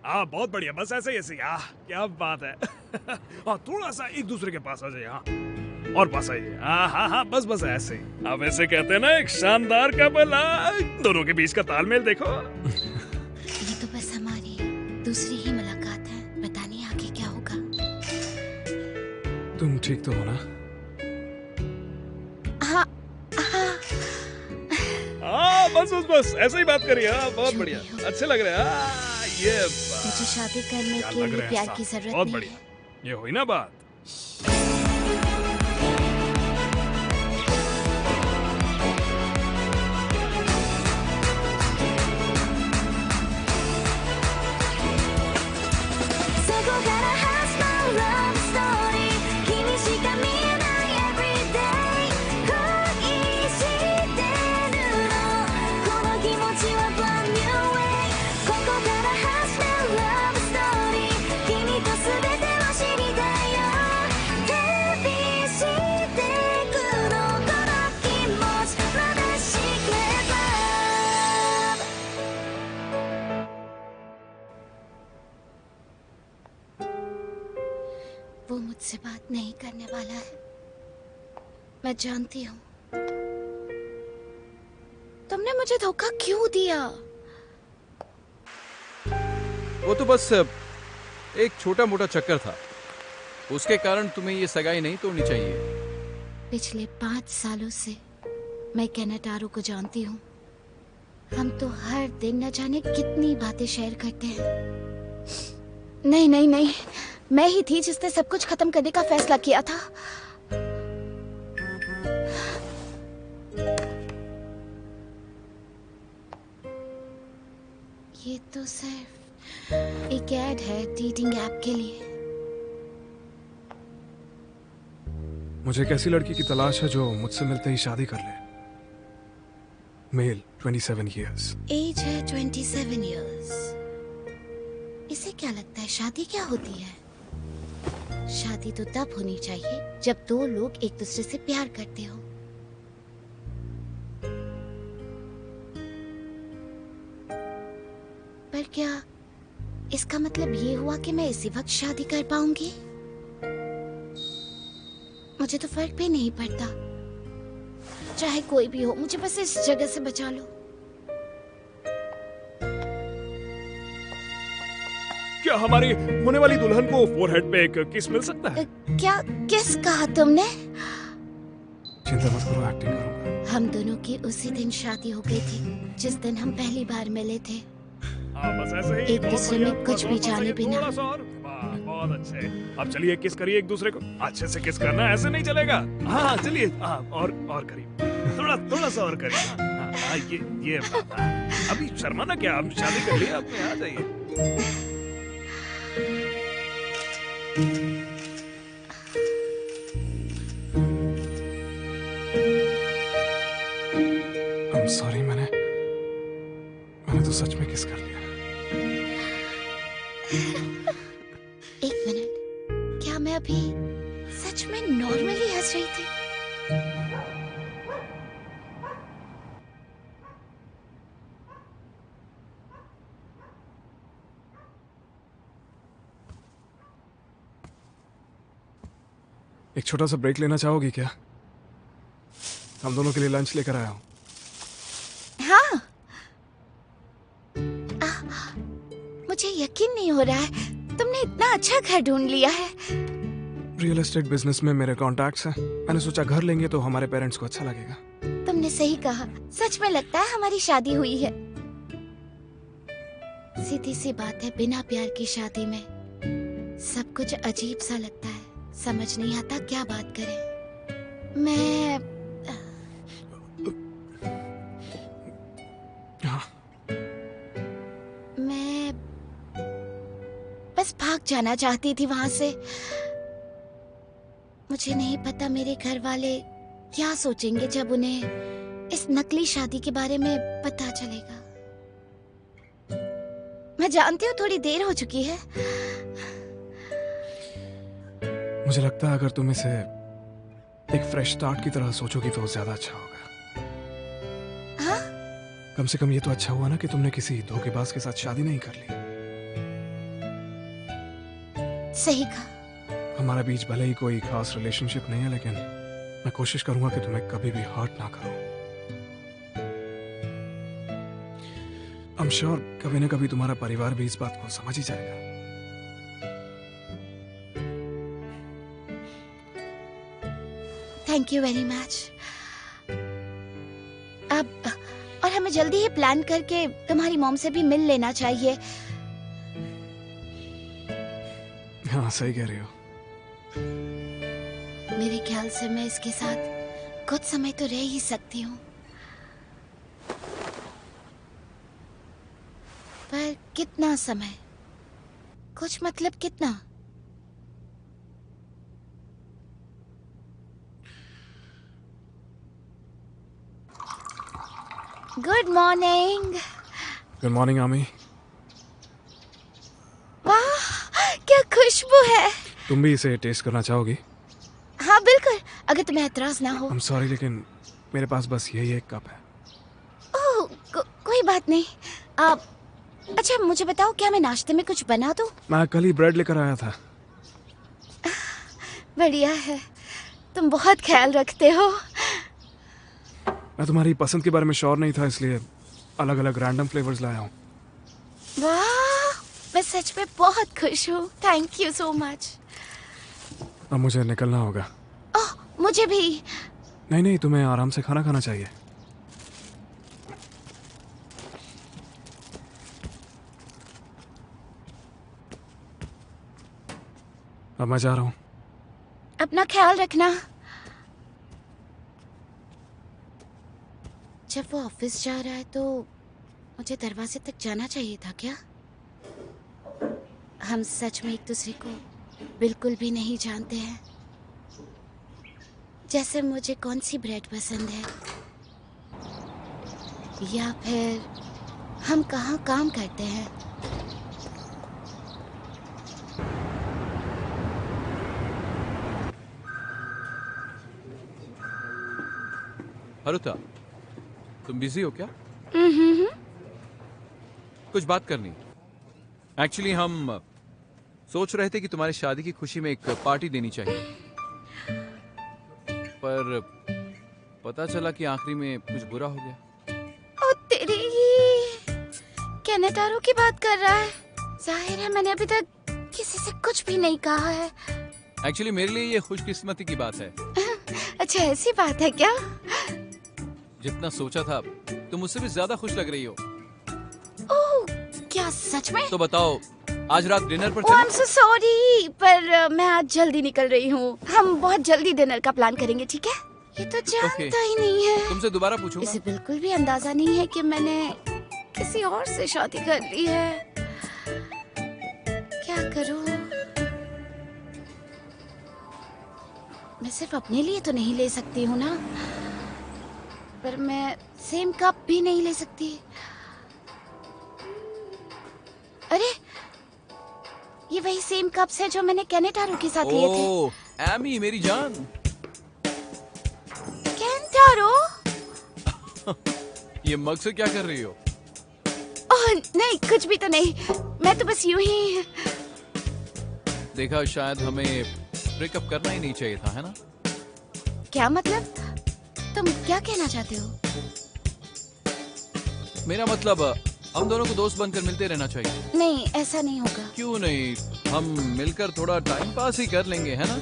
हाँ बहुत बढ़िया, बस ऐसे ही ऐसे ही। क्या बात है। हाँ थोड़ा सा एक दूसरे के पास आ जाइए। हाँ और पास आइए। हाँ हाँ हाँ, बस बस ऐसे ही। अब ऐसे कहते हैं ना, एक शानदार कपल। दोनों के बीच का तालमेल देखो। ये तो बस हमारी दूसरी ही मुलाकात है, पता नहीं आगे क्या होगा। तुम ठीक तो हो ना? हाँ हाँ हाँ बस बस बस ऐसे ही बात करिए। हाँ बहुत जो बढ़िया, भी हो। अच्छे लग रहे हैं। ये मुझे शादी करने क्या के लग लिए रहे प्यार हैं की साहब, जरूरत बहुत नहीं बढ़िया। है। ये हुई ना बात। वो मुझसे बात नहीं करने वाला है, मैं जानती हूँ। तुमने मुझे धोखा क्यों दिया? वो तो बस एक छोटा मोटा चक्कर था, उसके कारण तुम्हें ये सगाई नहीं तोड़नी चाहिए। पिछले 5 सालों से मैं कैनाटारो को जानती हूँ। हम तो हर दिन न जाने कितनी बातें शेयर करते हैं। नहीं नहीं नहीं, मैं ही थी जिसने सब कुछ खत्म करने का फैसला किया था। ये तो सिर्फ एक ऐड है डेटिंग ऐप के लिए। मुझे एक ऐसी लड़की की तलाश है जो मुझसे मिलते ही शादी कर ले। Mail 27 years। एज है 27 years। इसे क्या लगता है शादी क्या होती है? शादी तो तब होनी चाहिए जब दो लोग एक दूसरे से प्यार करते हो। पर क्या इसका मतलब ये हुआ कि मैं इसी वक्त शादी कर पाऊंगी? मुझे तो फर्क भी नहीं पड़ता, चाहे कोई भी हो, मुझे बस इस जगह से बचा लो। क्या हमारी होने वाली दुल्हन को फोरहेड पे एक किस मिल सकता है? क्या किस कहा तुमने? चिंता मत करो, एक्टिंग करूंगा। हम दोनों की उसी दिन शादी हो गई थी जिस दिन हम पहली बार मिले थे। हाँ बस ऐसे ही। एक बहुत दूसरे बढ़िया, में कुछ बस भी और जाने बिना। थोड़ा सा और। वाह, बहुत अच्छे। अब चलिए किस करिए एक दूसरे को। अच्छे से किस करना है, ऐसे नहीं चलेगा। हाँ चलिए। हाँ और करिए, थोड़ा थोड़ा सा और करिए। हाँ ये बात। अभी शर्माना क्या, अब शादी कर लिया, अपने आ जाइए। I'm sorry, मैंने तो सच में किस कर लिया। एक मिनट, क्या मैं अभी सच में नॉर्मली हंस रही थी? एक छोटा सा ब्रेक लेना चाहोगी क्या? हम दोनों के लिए लंच लेकर आया हूँ। हाँ। मुझे यकीन नहीं हो रहा है, तुमने इतना अच्छा घर ढूंढ लिया है। रियल एस्टेट बिजनेस में मेरे कॉन्टैक्ट्स हैं। मैंने सोचा घर लेंगे तो हमारे पेरेंट्स को अच्छा लगेगा। तुमने सही कहा, सच में लगता है हमारी शादी हुई है। सीधी सी बात है, बिना प्यार की शादी में सब कुछ अजीब सा लगता है, समझ नहीं आता क्या बात करें। मैं हाँ। मैं बस भाग जाना चाहती थी वहां से। मुझे नहीं पता मेरे घर वाले क्या सोचेंगे जब उन्हें इस नकली शादी के बारे में पता चलेगा। मैं जानती हूँ थोड़ी देर हो चुकी है। मुझे लगता है अगर तुम इसे एक फ्रेश स्टार्ट की तरह सोचोगी तो ज्यादा अच्छा होगा। हाँ? कम से कम ये तो अच्छा हुआ ना कि तुमने किसी धोखेबाज के साथ शादी नहीं कर ली। सही कहा। हमारे बीच भले ही कोई खास रिलेशनशिप नहीं है, लेकिन मैं कोशिश करूंगा कि तुम्हें कभी भी हर्ट ना करूं। आई एम श्योर कभी ना कभी तुम्हारा परिवार भी इस बात को समझ ही जाएगा। Thank you very much. अब और हमें जल्दी ही प्लान करके तुम्हारी मॉम से भी मिल लेना चाहिए। हाँ, सही कह रही हो। मेरे ख्याल से मैं इसके साथ कुछ समय तो रह ही सकती हूँ, पर कितना समय? कुछ मतलब कितना? Good morning. गुड मॉर्निंग आमी। वाह, क्या खुशबू है। तुम भी इसे टेस्ट करना चाहोगी? हाँ बिल्कुल, अगर तुम्हें एतराज ना हो। आई एम सॉरी, लेकिन मेरे पास बस यही एक कप है। ओह, कोई बात नहीं। आप अच्छा मुझे बताओ, क्या मैं नाश्ते में कुछ बना दूं? मैं कल ही ब्रेड लेकर आया था। बढ़िया है, तुम बहुत ख्याल रखते हो। मैं तुम्हारी पसंद के बारे में श्योर नहीं था, इसलिए अलग अलग रैंडम फ्लेवर्स लाया हूँ। वाह, मैं सच में बहुत खुश हूँ। Thank you so much. अब मुझे निकलना होगा। ओह, मुझे भी। नहीं नहीं, तुम्हें आराम से खाना खाना चाहिए। अब मैं जा रहा हूँ। अपना ख्याल रखना। जब वो ऑफिस जा रहा है तो मुझे दरवाजे तक जाना चाहिए था क्या? हम सच में एक दूसरे को बिल्कुल भी नहीं जानते हैं। जैसे मुझे कौन सी ब्रेड पसंद है, या फिर हम कहाँ काम करते हैं। हरुता, तुम बिजी हो क्या? कुछ बात करनी। एक्चुअली हम सोच रहे थे कि तुम्हारी शादी की खुशी में एक पार्टी देनी चाहिए, पर पता चला कि आखिरी में कुछ बुरा हो गया। ओ तेरी, कैनेटारो की बात कर रहा है? जाहिर है मैंने अभी तक किसी से कुछ भी नहीं कहा है। एक्चुअली मेरे लिए ये खुशकिस्मती की बात है। अच्छा ऐसी बात है क्या? जितना सोचा था तुम मुझसे भी ज्यादा खुश लग रही हो। ओह, क्या सच में? तो बताओ, आज रात डिनर पर Oh, I'm चलें? so sorry, पर मैं आज जल्दी निकल रही हूँ। हम बहुत जल्दी डिनर का प्लान करेंगे, ठीक है? ये तो जानता ही नहीं है। तुमसे दोबारा पूछूंगा। इसे बिल्कुल भी अंदाजा नहीं है कि मैंने किसी और से शादी कर ली है। क्या करूँ? मैं सिर्फ अपने लिए तो नहीं ले सकती हूँ ना, पर मैं सेम कप भी नहीं ले सकती। अरे, ये वही सेम कप्स है जो मैंने कैनेटारो के साथ लिए थे। ओह, एमी मेरी जान। कैनेटारो? ये मग से क्या कर रही हो? ओह नहीं, कुछ भी तो नहीं। मैं तो बस यूं ही। देखा, शायद हमें ब्रेकअप करना ही नहीं चाहिए था, है ना? क्या मतलब? तुम क्या कहना चाहते हो? मेरा मतलब हम दोनों को दोस्त बनकर मिलते रहना चाहिए। नहीं, ऐसा नहीं होगा। क्यों नहीं? हम मिलकर थोड़ा टाइम पास ही कर लेंगे, है ना?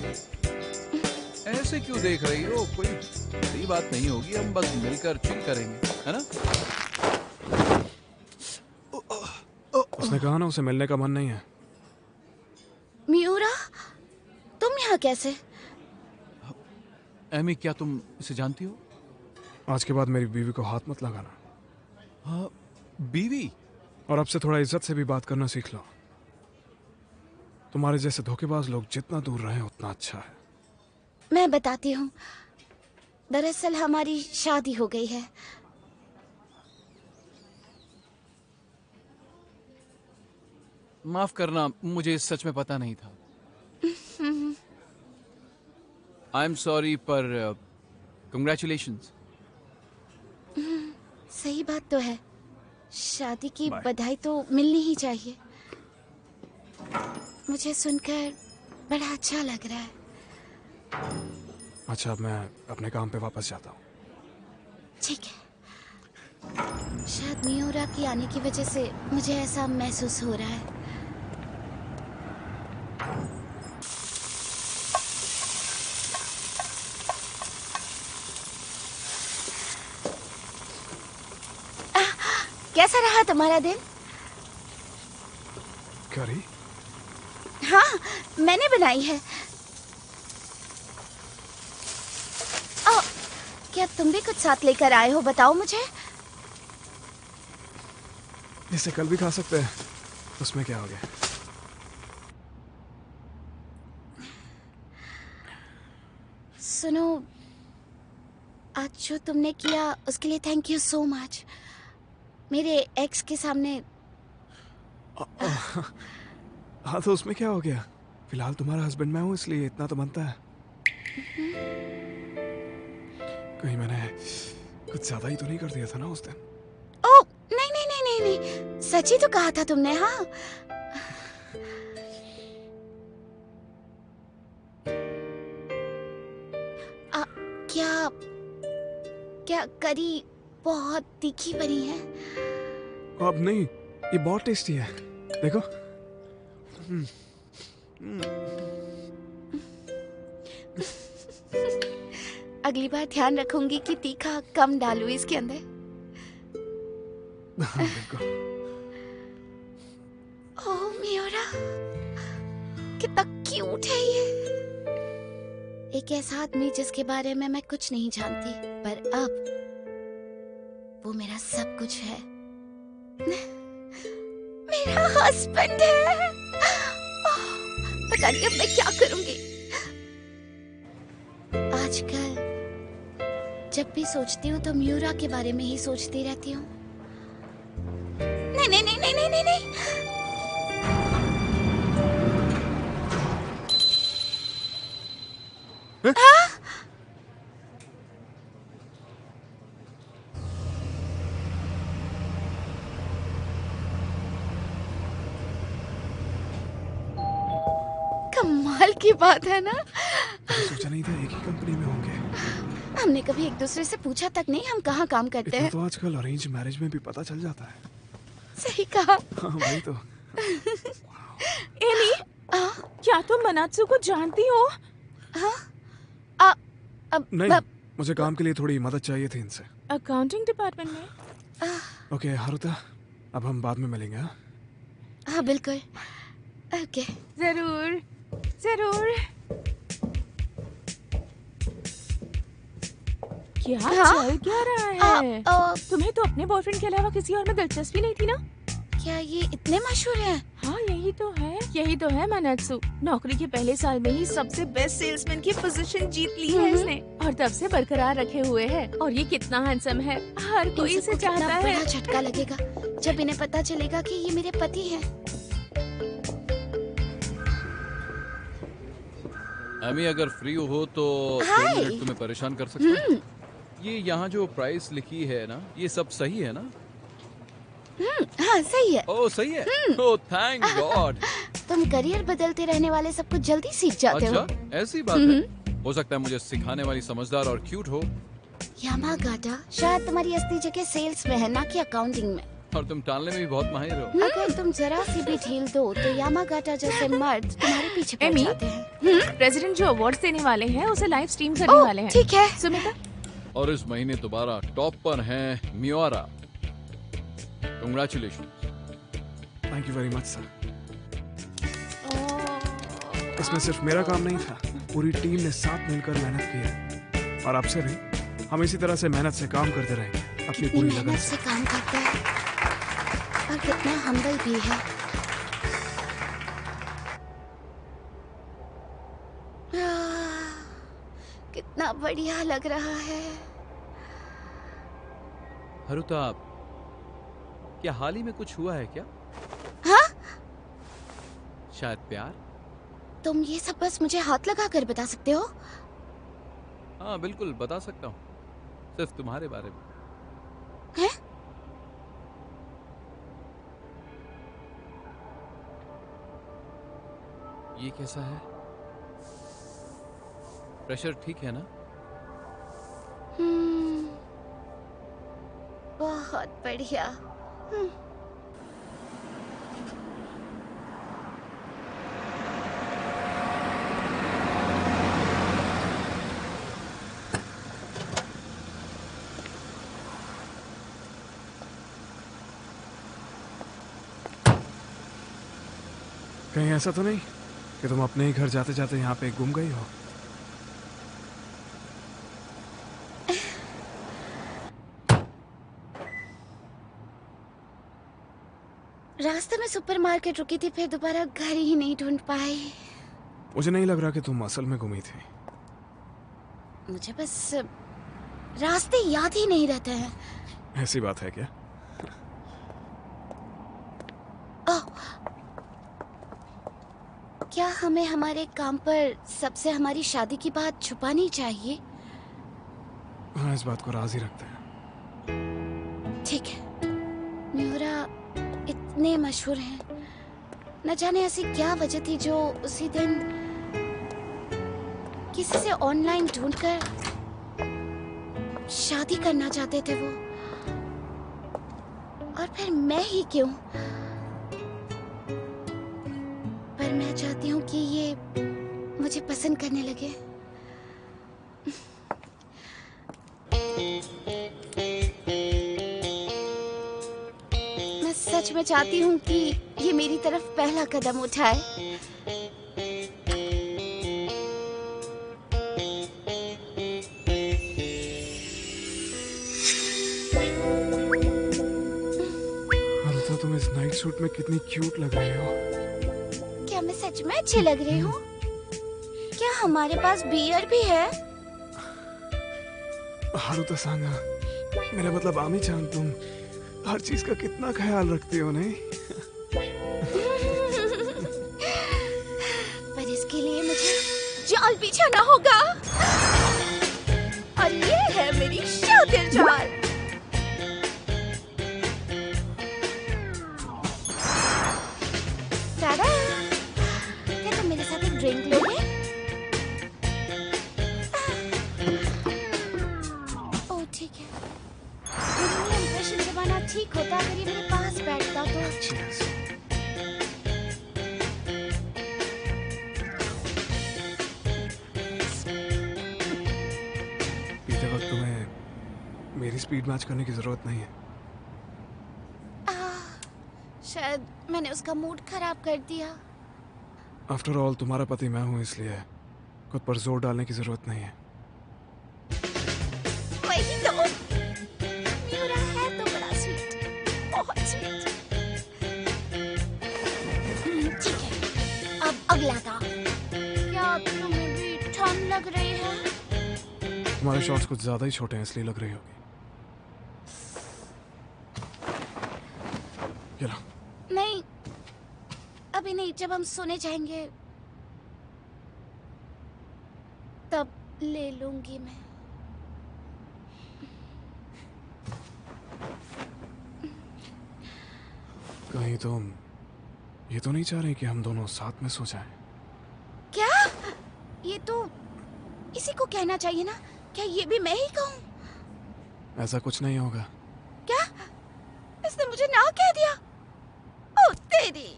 ऐसे क्यों देख रही हो? कोई बड़ी बात नहीं होगी, हम बस मिलकर चिल करेंगे, है ना? उसने कहा ना उसे मिलने का मन नहीं है। मियूरा, तुम यहाँ कैसे? एमी, क्या तुम इसे जानती हो? आज के बाद मेरी बीवी को हाथ मत लगाना। हाँ, बीवी? और अब से थोड़ा इज्जत से भी बात करना सीख लो। तुम्हारे जैसे धोखेबाज लोग जितना दूर रहे उतना अच्छा है। मैं बताती हूँ। दरअसल हमारी शादी हो गई है। माफ करना, मुझे सच में पता नहीं था। आई एम सॉरी, पर कंग्रेचुलेशंस। सही बात तो है। शादी की Bye. बधाई तो मिलनी ही चाहिए। मुझे सुनकर बड़ा अच्छा लग रहा है। अच्छा, अब मैं अपने काम पे वापस जाता हूँ। ठीक है। शायद मियोरा की आने की वजह से मुझे ऐसा महसूस हो रहा है। कैसा रहा तुम्हारा दिन? करी? हाँ, मैंने बनाई है। ओ, क्या तुम भी कुछ साथ लेकर आए हो? बताओ मुझे। इसे कल भी खा सकते हैं, उसमें क्या हो गया? सुनो, आज जो तुमने किया उसके लिए थैंक यू सो मच। मेरे एक्स के सामने। हाँ, तो उसमें क्या हो गया? फिलहाल तुम्हारा हस्बैंड मैं हूँ, इसलिए इतना तो बनता है। कहीं मैंने कुछ ज्यादा ही तो नहीं कर दिया था ना उस दिन? ओ, नहीं नहीं नहीं नहीं नहीं, सच ही तो कहा था तुमने। हाँ, क्या क्या करी बहुत तीखी बनी है? अब नहीं, ये बहुत टेस्टी है, देखो। अगली बार ध्यान रखूंगी कि तीखा कम डालूं इसके अंदर। बिल्कुल। ओह मियोरा, कितना क्यूट है ये। एक ऐसा आदमी जिसके बारे में मैं कुछ नहीं जानती, पर अब वो मेरा सब कुछ है। मेरा हस्बैंड है। पता नहीं अब मैं क्या करूंगी। आजकल जब भी सोचती हूँ तो मियोरा के बारे में ही सोचती रहती हूँ। नहीं नहीं नहीं नहीं नहीं नहीं, नहीं। कमाल की बात है ना। सोचा नहीं था एक ही कंपनी में होंगे। हमने कभी एक दूसरे से पूछा तक नहीं हम कहाँ काम करते इतना हैं। तो आजकल अरेंज मैरिज में भी पता चल जाता है। सही कहा। हाँ, वही तो। एमी, क्या तुम मनात्सु को जानती हो? हाँ, अब नहीं, मुझे काम के लिए थोड़ी मदद चाहिए थी इनसे। अकाउंटिंग डिपार्टमेंट में। ओके हारुता, अब हम बाद में मिलेंगे। हाँ, हाँ बिल्कुल। ओके। जरूर जरूर। क्या हाँ? चल क्या रहा है? तुम्हें तो अपने बॉयफ्रेंड के अलावा किसी और में दिलचस्पी नहीं थी ना? क्या ये इतने मशहूर हैं? हाँ यही तो है मनात्सु। नौकरी के पहले साल में ही सबसे बेस्ट सेल्समैन की पोजीशन जीत ली है इसने, और तब से बरकरार रखे हुए है। और ये कितना हैंडसम है, हर कोई इन इसे सबको कितना चाहता है। बड़ा झटका लगेगा जब इन्हें पता चलेगा कि ये मेरे पति हैं। एमी, अगर फ्री हो तो 2 हाय। मिनट तुम्हें परेशान कर सकता हूँ? ये यहाँ जो प्राइस लिखी है ना, ये सब सही है ना? हाँ सही है। ओह सही है। Oh thank God. तुम करियर बदलते रहने वाले सब कुछ जल्दी सीख जाते हो। अच्छा ऐसी बात है। हो सकता है मुझे सिखाने वाली समझदार और क्यूट हो। यामागाटा शायद तुम्हारी असली जगह सेल्स में है, ना कि अकाउंटिंग में। और तुम टालने में भी बहुत माहिर हो। अगर तुम जरा सी भी ढील दो तो यामागाटा जैसे मर्द तुम्हारे पीछे पड़ एमी? जाते हैं। प्रेसिडेंट जो अवार्ड्स देने वाले हैं उसे लाइव स्ट्रीम करने वाले हैं। ठीक है। सुमिता, और इस महीने दोबारा टॉप पर हैं मियोरा। Congratulation. Thank you very much sir. इसमें सिर्फ मेरा काम नहीं था, पूरी टीम ने साथ मिलकर मेहनत की है। और आपसे भी हम इसी तरह से मेहनत से काम करते रहेंगे, अपनी पूरी लगन मेहनत से। से काम करता है और कितना हम्बल भी है। कितना बढ़िया लग रहा है। हरुता, क्या हाल ही में कुछ हुआ है क्या? हाँ? शायद प्यार? तुम ये सब बस मुझे हाथ लगा कर बता सकते हो? हाँ बिल्कुल बता सकता हूँ, सिर्फ तुम्हारे बारे में। हैं? ये कैसा है? प्रेशर ठीक है ना? बहुत बढ़िया। कहीं ऐसा तो नहीं कि तुम अपने ही घर जाते जाते यहाँ पे गुम गई हो? रास्ते में सुपरमार्केट रुकी थी, फिर दोबारा घर ही नहीं ढूंढ पाई। मुझे नहीं लग रहा कि तुम असल में गुमी थी। मुझे बस रास्ते याद ही नहीं रहते हैं। ऐसी बात है क्या? ओह, क्या हमें हमारे काम पर सबसे हमारी शादी की बात छुपानी चाहिए? हाँ, इस बात को राज ही रखते हैं। ठीक है। म्यूरा इतने मशहूर हैं, न जाने ऐसी क्या वजह थी जो उसी दिन किसी से ऑनलाइन ढूंढकर शादी करना चाहते थे वो। और फिर मैं ही क्यों? पर मैं चाहती हूँ कि ये मुझे पसंद करने लगे। मैं सच में चाहती हूँ कि ये मेरी तरफ पहला कदम उठाए। अरुता, तुम इस नाइट सूट में कितनी क्यूट लग रही हो। क्या मैं सच में अच्छी लग रही हूँ? क्या हमारे पास बियर भी है? हारुता सांगा, मेरा मतलब आमी जान, तुम हर चीज का कितना ख्याल रखती हो, नहीं? पर इसके लिए मुझे जाल बिछाना होगा। और ये है मेरी शातिर जाल। टाडा! क्या तुम मेरे साथ एक ड्रिंक लोगे? ओह ठीक है। मेरी इंप्रेशन जमाना ठीक होता अगर ये मेरे पास बैठता तो। Cheers. पीते वक्त तुम्हें मेरी स्पीड मैच करने की जरूरत नहीं है। शायद मैंने उसका मूड खराब कर दिया। आफ्टर ऑल तुम्हारा पति मैं हूँ, इसलिए खुद पर जोर डालने की जरूरत नहीं है। वही तो। म्यूरा है तो बड़ा स्वीट, बहुत स्वीट। ठीक है, अब अगला था। क्या तुम्हें भी ठंड लग रही है? तुम्हारे शॉट्स कुछ ज्यादा ही छोटे हैं, इसलिए लग रही होगी। ये लो। नहीं, अभी नहीं। जब हम सोने जाएंगे तब ले लूंगी मैं। कहीं तुम ये तो नहीं चाह रही कि हम दोनों साथ में सो जाएं? क्या? ये तो इसी को कहना चाहिए ना। क्या ये भी मैं ही कहूँ? ऐसा कुछ नहीं होगा। क्या? इसने मुझे ना कह दिया? ओ तेरी!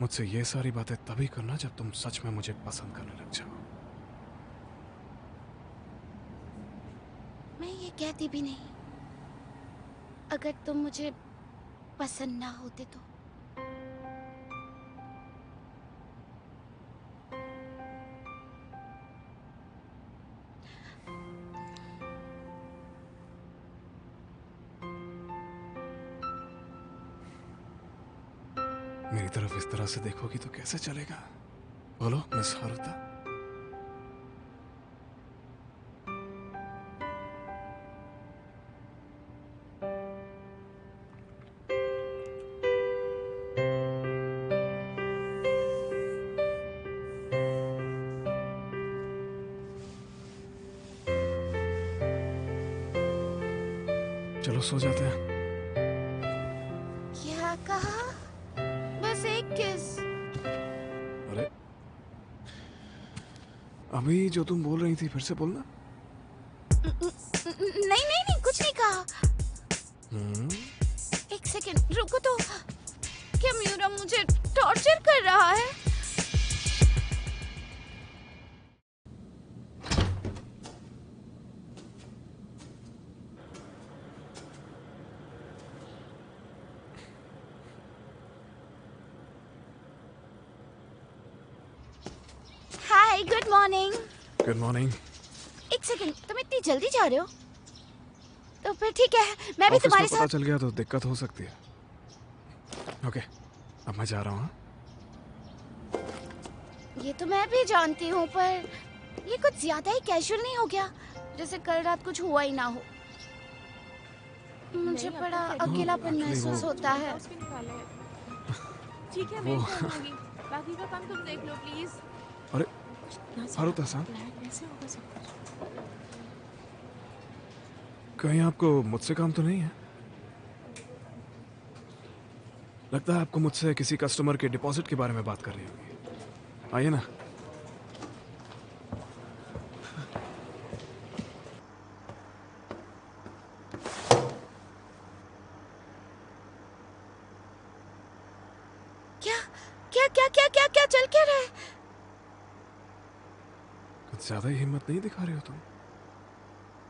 मुझसे ये सारी बातें तभी करना जब तुम सच में मुझे पसंद करने लग जाओ। मैं ये कहती भी नहीं अगर तुम मुझे पसंद ना होते तो। मेरी तरफ इस तरह से देखोगी तो कैसे चलेगा? बोलो मिस हारुता। चलो सो जाते हैं। क्या कहा? अभी जो तुम बोल रही थी फिर से बोलना। नहीं नहीं नहीं, कुछ नहीं कहा। एक सेकंड रुको तो। क्या म्यूरा मुझे टॉर्चर कर रहा है? हाय, गुड मॉर्निंग। Good morning. एक सेकंड, तुम इतनी जल्दी जा रहे हो? तो फिर ठीक है, मैं भी ऑफिस तुम्हारे में पता साथ। चल गया तो दिक्कत हो सकती है। ओके, अब मैं जा रहा हूँ। ये तो मैं भी जानती हूँ, पर ये कुछ ज्यादा ही कैजुअल नहीं हो गया? जैसे कल रात कुछ हुआ ही ना हो। मुझे नहीं, बड़ा अब तो अकेलापन actually महसूस वो- होता है। उसके निकाले हैं। ठीक है, मैं कर दूंगी। बाकी का काम तुम देख लो प्लीज। अरे इतना सारा हारुता-san, प्लान कैसे होगा सब कुछ? कहीं आपको मुझसे काम तो नहीं है? लगता है आपको मुझसे किसी कस्टमर के डिपॉजिट के बारे में बात करनी होगी। आइए ना। क्या क्या क्या क्या क्या क्या चल क्या रहा है? कुछ ज्यादा ही हिम्मत नहीं दिखा रही हो तुम।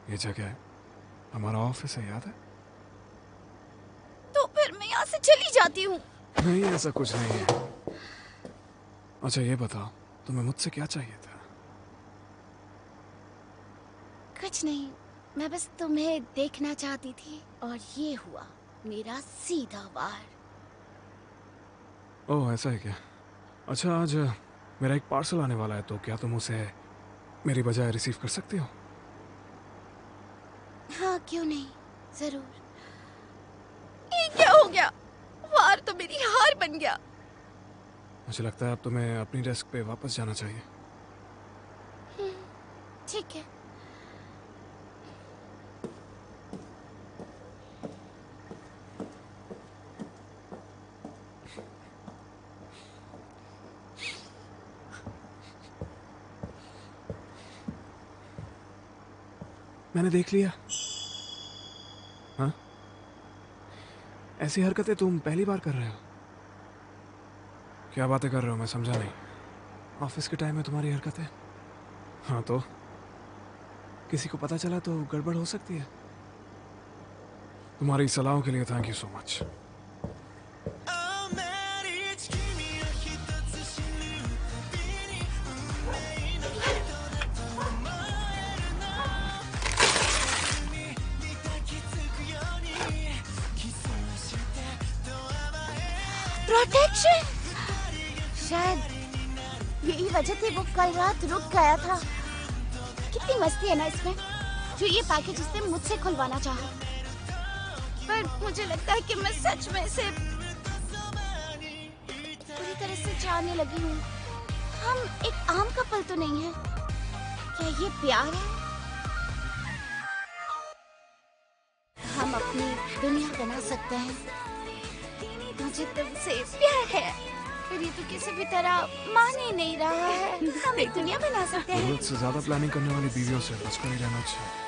ये जगह है, हमारा ऑफिस है, याद है? तो फिर मैं यहाँ से चली जाती हूँ। नहीं, ऐसा कुछ नहीं है। अच्छा ये बताओ, तुम्हें मुझसे क्या चाहिए था? कुछ नहीं, मैं बस तुम्हें देखना चाहती थी और ये हुआ मेरा सीधा वार। ओह ऐसा है क्या? अच्छा, आज मेरा एक पार्सल आने वाला है, तो क्या तुम उसे मेरी बजाय रिसीव कर सकती हो? हाँ क्यों नहीं, जरूर। ये क्या हो गया? वार तो मेरी हार बन गया। मुझे लगता है अब तुम्हें अपनी डेस्क पे वापस जाना चाहिए। ठीक है। मैंने देख लिया। हाँ, ऐसी हरकतें तुम पहली बार कर रहे हो? क्या बातें कर रहे हो, मैं समझा नहीं। ऑफिस के टाइम में तुम्हारी हरकतें? हाँ तो किसी को पता चला तो गड़बड़ हो सकती है। तुम्हारी सलाहों के लिए thank you so much. Protection, शायद यही वजह थी वो कल रात रुक गया था। कितनी मस्ती है ना इसमें, जो ये पैकेज इसने मुझसे खुलवाना चाहा। पर मुझे लगता है कि मैं सच में इसे पूरी तरह से जानने लगी हूँ। हम एक आम कपल तो नहीं है। क्या ये प्यार है? हम अपनी दुनिया बना सकते हैं। मुझे तुमसे प्यार है, पर ये तो किसी भी तरह मान ही नहीं रहा है। हम एक दुनिया बना सकते हैं। जरूरत से ज्यादा प्लानिंग करने वाली बीवियों से बचकर ही रहना चाहिए।